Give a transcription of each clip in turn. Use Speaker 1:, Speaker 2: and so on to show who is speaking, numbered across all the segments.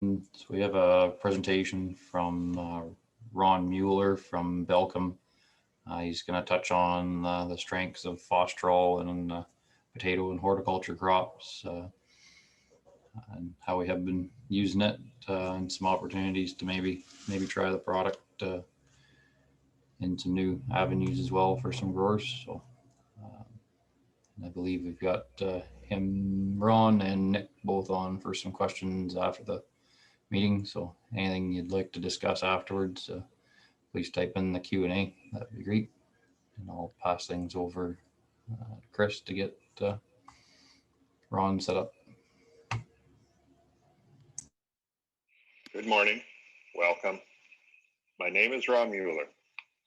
Speaker 1: So we have a presentation from Ron Mueller from Belchim. He's going to touch on the strengths of phostrol in potato and horticulture crops and how we have been using it and some opportunities to maybe try the product in some new avenues as well for some growers. So I believe we've got him, Ron, and Nick both on for some questions after the meeting. So anything you'd like to discuss afterwards, please type in the Q&A. That'd be great. And I'll pass things over to Chris to get Ron set up.
Speaker 2: Good morning. Welcome. My name is Ron Mueller.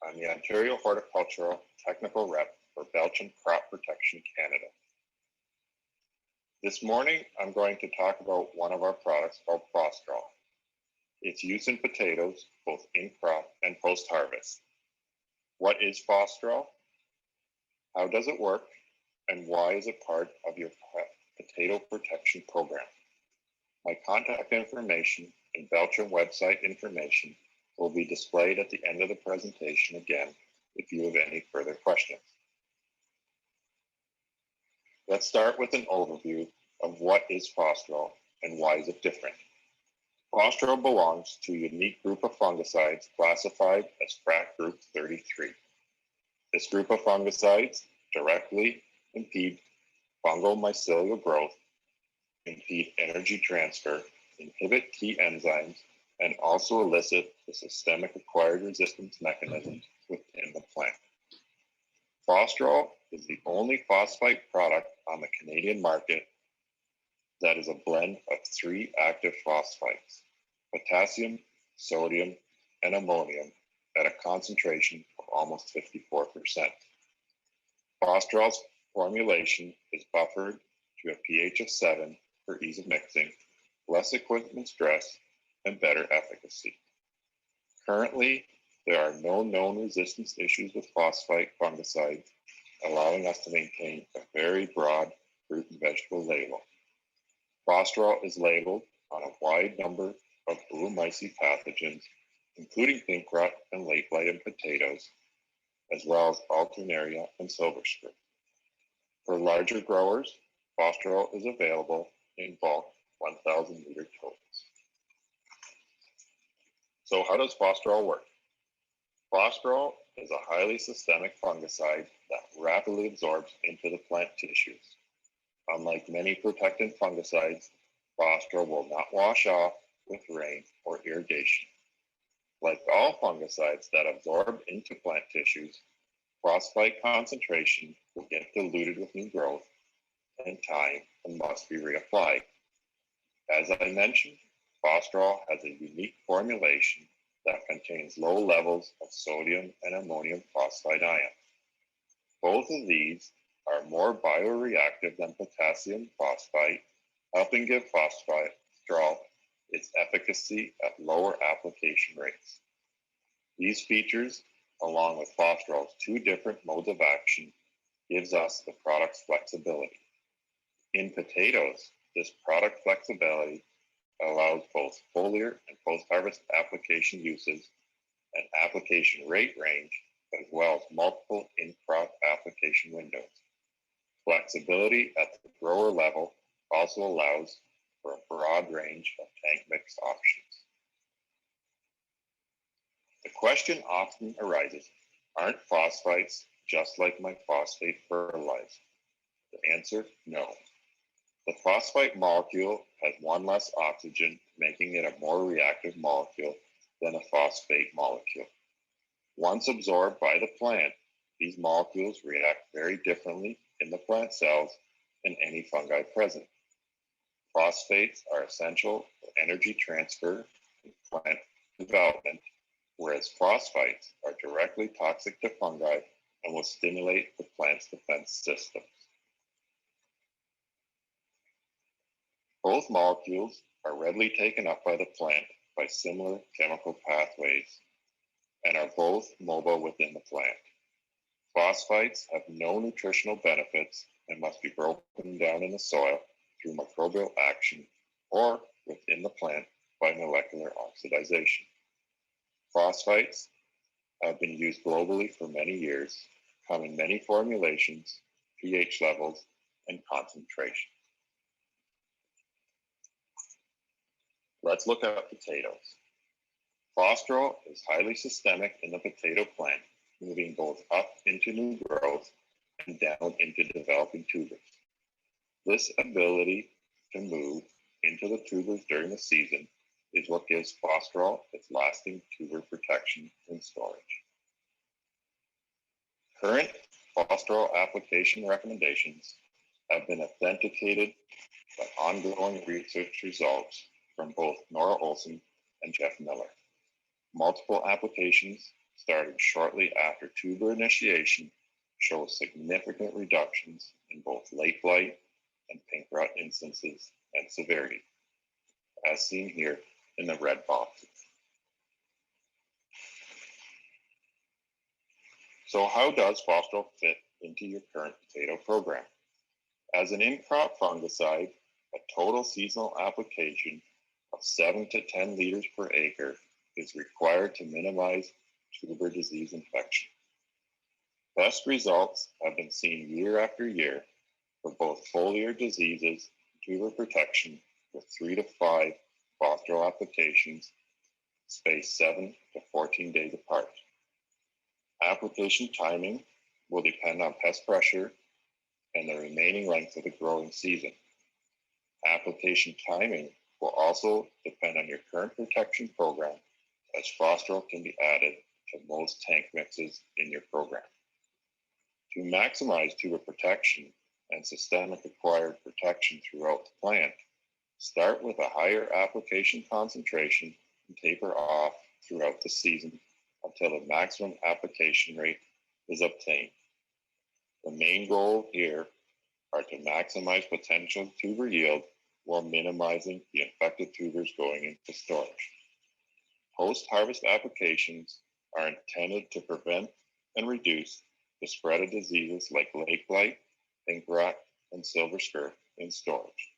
Speaker 2: I'm the Ontario Horticultural Technical Rep for Belchim Crop Protection Canada. This morning, I'm going to talk about one of our products called phostrol. Its use in potatoes, both in crop and post-harvest. What is phostrol? How does it work? And why is it part of your potato protection program? My contact information and Belchim website information will be displayed at the end of the presentation again if you have any further questions. Let's start with an overview of what is phostrol and why is it different. Phostrol belongs to a unique group of fungicides classified as FRAC Group 33. This group of fungicides directly impede fungal mycelial growth, impede energy transfer, inhibit key enzymes, and also elicit the systemic acquired resistance mechanisms within the plant. Phostrol is the only phosphite product on the Canadian market that is a blend of 3 active phosphites, potassium, sodium, and ammonium at a concentration of almost 54%. Phostrol's formulation is buffered to a pH of 7 for ease of mixing, less equipment stress, and better efficacy. Currently, there are no known resistance issues with phosphite fungicides, allowing us to maintain a very broad fruit and vegetable label. Phostrol is labeled on a wide number of Oomycete pathogens, including pink rot and late blight in potatoes, as well as Alternaria and silver screw. For larger growers, phostrol is available in bulk 1,000 liter totes. So how does phostrol work? Phostrol is a highly systemic fungicide that rapidly absorbs into the plant tissues. Unlike many protectant fungicides, phostrol will not wash off with rain or irrigation. Like all fungicides that absorb into plant tissues, phosphite concentration will get diluted with new growth and time and must be reapplied. As I mentioned, phostrol has a unique formulation that contains low levels of sodium and ammonium phosphide ions. Both of these are more bioreactive than potassium phosphite, helping give phostrol its efficacy at lower application rates. These features, along with phostrol's 2 different modes of action, gives us the product's flexibility. In potatoes, this product flexibility allows both foliar and post-harvest application uses, and application rate range, as well as multiple in-crop application windows. Flexibility at the grower level also allows for a broad range of tank mix options. The question often arises, aren't phosphites just like my phosphate fertilizer? The answer, no. The phosphite molecule has 1 less oxygen, making it a more reactive molecule than a phosphate molecule. Once absorbed by the plant, these molecules react very differently in the plant cells than any fungi present. Phosphates are essential for energy transfer and plant development, whereas phosphites are directly toxic to fungi and will stimulate the plant's defense systems. Both molecules are readily taken up by the plant by similar chemical pathways and are both mobile within the plant. Phosphites have no nutritional benefits and must be broken down in the soil through microbial action or within the plant by molecular oxidization. Phosphites have been used globally for many years, come in many formulations, pH levels, and concentration. Let's look at potatoes. Phostrol is highly systemic in the potato plant, moving both up into new growth and down into developing tubers. This ability to move into the tubers during the season is what gives Phostrol its lasting tuber protection and storage. Current Phostrol application recommendations have been authenticated by ongoing research results from both Nora Olson and Jeff Mueller. Multiple applications starting shortly after tuber initiation show significant reductions in both late blight and pink rot instances and severity, as seen here in the red boxes. So how does Phostrol fit into your current potato program? As an in-crop fungicide, a total seasonal application of 7 to 10 liters per acre is required to minimize tuber disease infection. Best results have been seen year after year for both foliar diseases and tuber protection with 3 to 5 Phostrol applications spaced 7 to 14 days apart. Application timing will depend on pest pressure and the remaining length of the growing season. Application timing will also depend on your current protection program, as Phostrol can be added to most tank mixes in your program. To maximize tuber protection and systemic acquired protection throughout the plant, start with a higher application concentration and taper off throughout the season until the maximum application rate is obtained. The main goal here are to maximize potential tuber yield while minimizing the infected tubers going into storage. Post-harvest applications are intended to prevent and reduce the spread of diseases like lake blight, pink rot, and silver scurf in storage.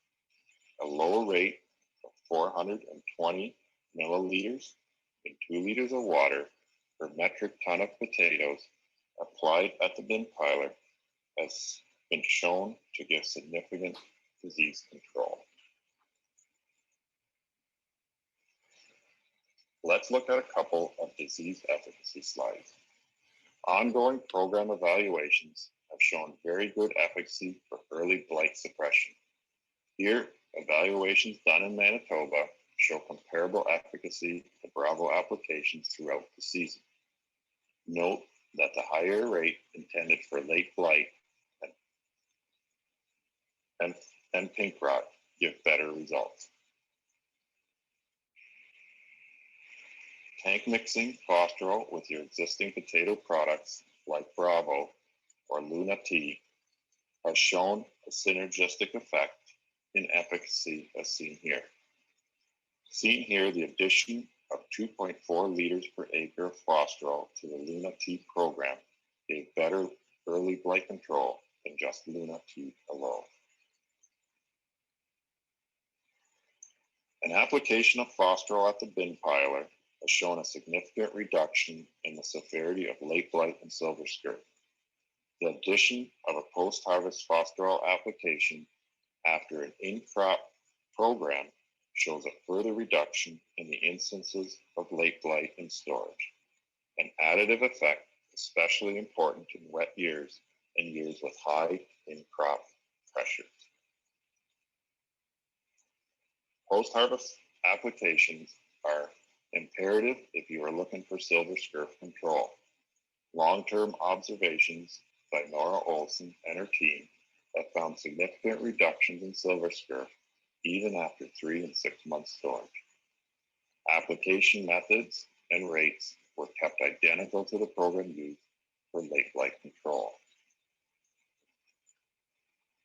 Speaker 2: A lower rate of 420 milliliters in 2 liters of water per metric ton of potatoes applied at the bin piler has been shown to give significant disease control. Let's look at a couple of disease efficacy slides. Ongoing program evaluations have shown very good efficacy for early blight suppression. Here, evaluations done in Manitoba show comparable efficacy to Bravo applications throughout the season. Note that the higher rate intended for late blight and pink rot give better results. Tank mixing Phostrol with your existing potato products like Bravo or Luna T has shown a synergistic effect in efficacy as seen here. Seen here, the addition of 2.4 liters per acre of Phostrol to the Luna T program gave better early blight control than just Luna T alone. An application of Phostrol at the bin piler has shown a significant reduction in the severity of late blight and silver scurf. The addition of a post-harvest Phostrol application after an in-crop program shows a further reduction in the instances of late blight in storage, an additive effect especially important in wet years and years with high in-crop pressures. Post-harvest applications are imperative if you are looking for silver scurf control. Long-term observations by Nora Olson and her team have found significant reductions in silver scurf even after 3 and 6 months storage. Application methods and rates were kept identical to the program used for late blight control.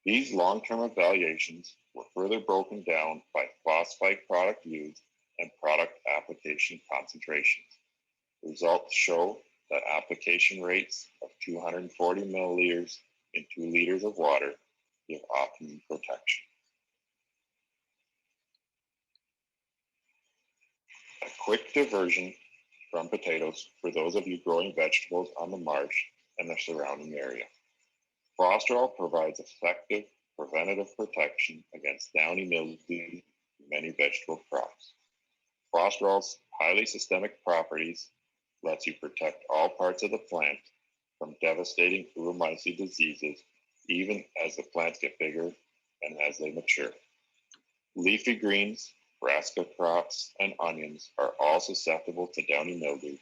Speaker 2: These long-term evaluations were further broken down by phosphite product used and product application concentrations. Results show that application rates of 240 milliliters in 2 liters of water give optimum protection. quick diversion from potatoes for those of you growing vegetables on the marsh and the surrounding area. Frostrol provides effective preventative protection against downy mildew in many vegetable crops. Frostrol's highly systemic properties lets you protect all parts of the plant from devastating Oomycete diseases, even as the plants get bigger and as they mature. Leafy greens, brassica crops, and onions are all susceptible to downy mildew,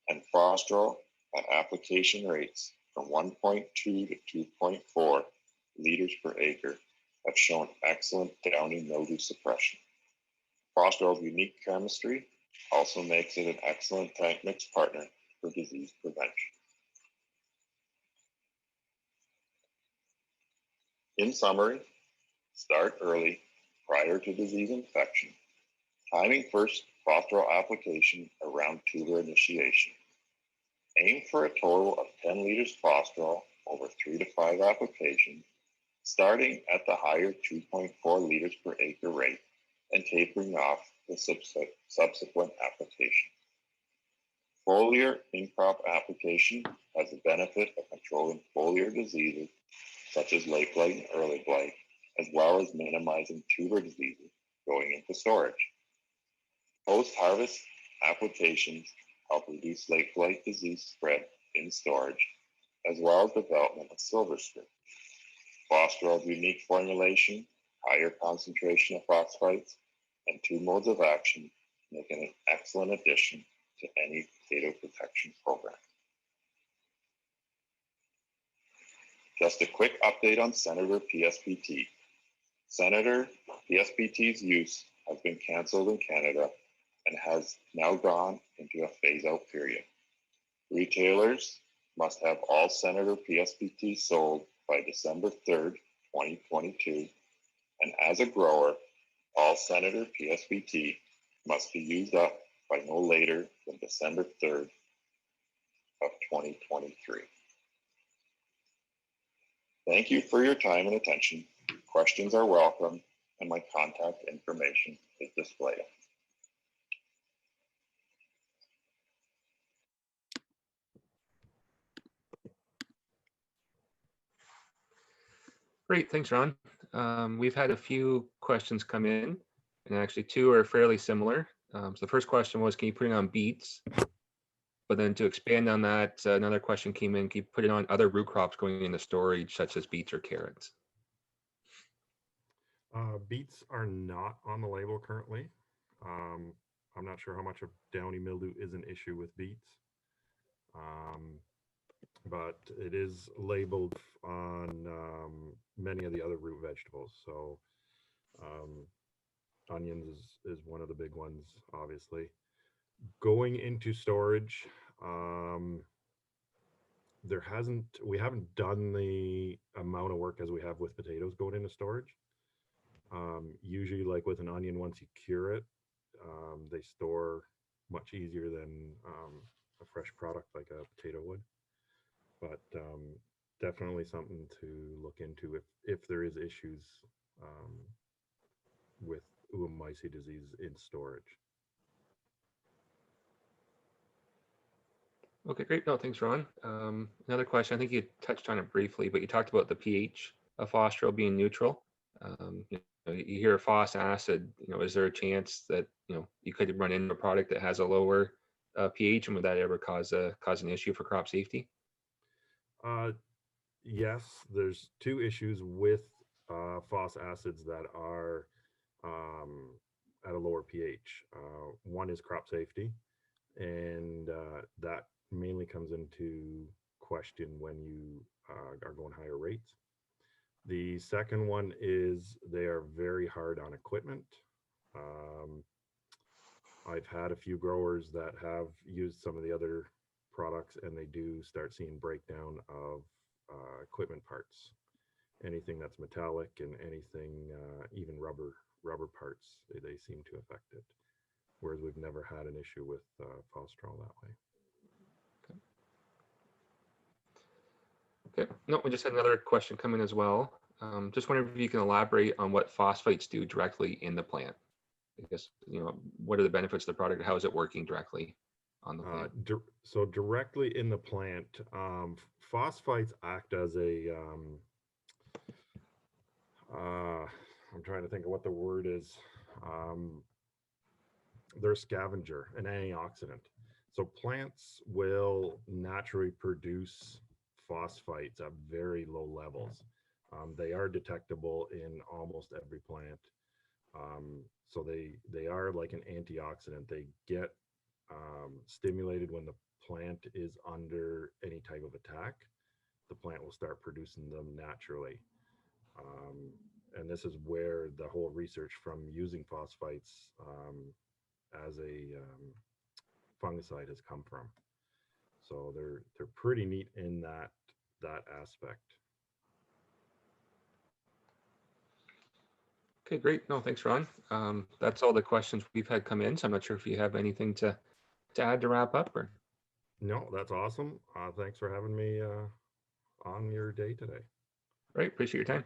Speaker 2: and Frostrol at application rates from 1.2 to 2.4 liters per acre have shown excellent downy mildew suppression. Frostrol's unique chemistry also makes it an excellent tank mix partner for disease prevention. In summary, start early prior to disease infection, timing first Frostrol application around tuber initiation. Aim for a total of 10 liters Frostrol over 3 to 5 applications, starting at the higher 2.4 liters per acre rate and tapering off the subsequent application. Foliar in-crop application has the benefit of controlling foliar diseases such as late blight and early blight, as well as minimizing tuber diseases going into storage. Post-harvest applications help reduce late blight disease spread in storage, as well as development of silver strip. Frostrol's unique formulation, higher concentration of phosphites, and 2 modes of action make it an excellent addition to any potato protection program. Just a quick update on Senator PSPT. Senator PSPT's use has been canceled in Canada and has now gone into a phase-out period. Retailers must have all Senator PSPT sold by December 3rd, 2022, and as a grower, all Senator PSPT must be used up by no later than December 3rd of 2023. Thank you for your time and attention. Questions are welcome, and my contact information is displayed.
Speaker 3: Great, thanks, Ron. We've had a few questions come in, and actually 2 are fairly similar. So the first question was, can you put it on beets? But then to expand on that, another question came in, can you put it on other root crops going into storage, such as beets or carrots?
Speaker 4: Beets are not on the label currently. I'm not sure how much of downy mildew is an issue with beets, but it is labeled on many of the other root vegetables. So onions is one of the big ones, obviously. Going into storage, we haven't done the amount of work as we have with potatoes going into storage. Usually, like with an onion, once you cure it, they store much easier than a fresh product like a potato would. But definitely something to look into if there is issues with Oomycete disease in storage.
Speaker 3: Okay, great. No, thanks, Ron. Another question, I think you touched on it briefly, but you talked about the pH of Frostrol being neutral. You hear phos acid, is there a chance that, you could run into a product that has a lower pH, and would that ever cause an issue for crop safety?
Speaker 4: Yes, there's 2 issues with phos acids that are at a lower pH. One is crop safety, and that mainly comes into question when you are going higher rates. The second one is they are very hard on equipment. I've had a few growers that have used some of the other products, and they do start seeing breakdown of equipment parts. Anything that's metallic and anything, even rubber parts, they seem to affect it. Whereas we've never had an issue with Frostrol that way.
Speaker 3: Okay. No, we just had another question come in as well. Just wondering if you can elaborate on what phosphates do directly in the plant. I guess, what are the benefits of the product? How is it working directly on the plant?
Speaker 4: So directly in the plant, phosphites act as a, I'm trying to think of what the word is. They're a scavenger, an antioxidant. So plants will naturally produce phosphites at very low levels. They are detectable in almost every plant. So they are like an antioxidant. They get stimulated when the plant is under any type of attack. The plant will start producing them naturally. And this is where the whole research from using phosphites as a fungicide has come from. So they're pretty neat in that aspect.
Speaker 3: Okay, great. No, thanks, Ron. That's all the questions we've had come in. So I'm not sure if you have anything to add to wrap up, or.
Speaker 4: No, that's awesome. Thanks for having me on your day today.
Speaker 3: Right. Appreciate your time.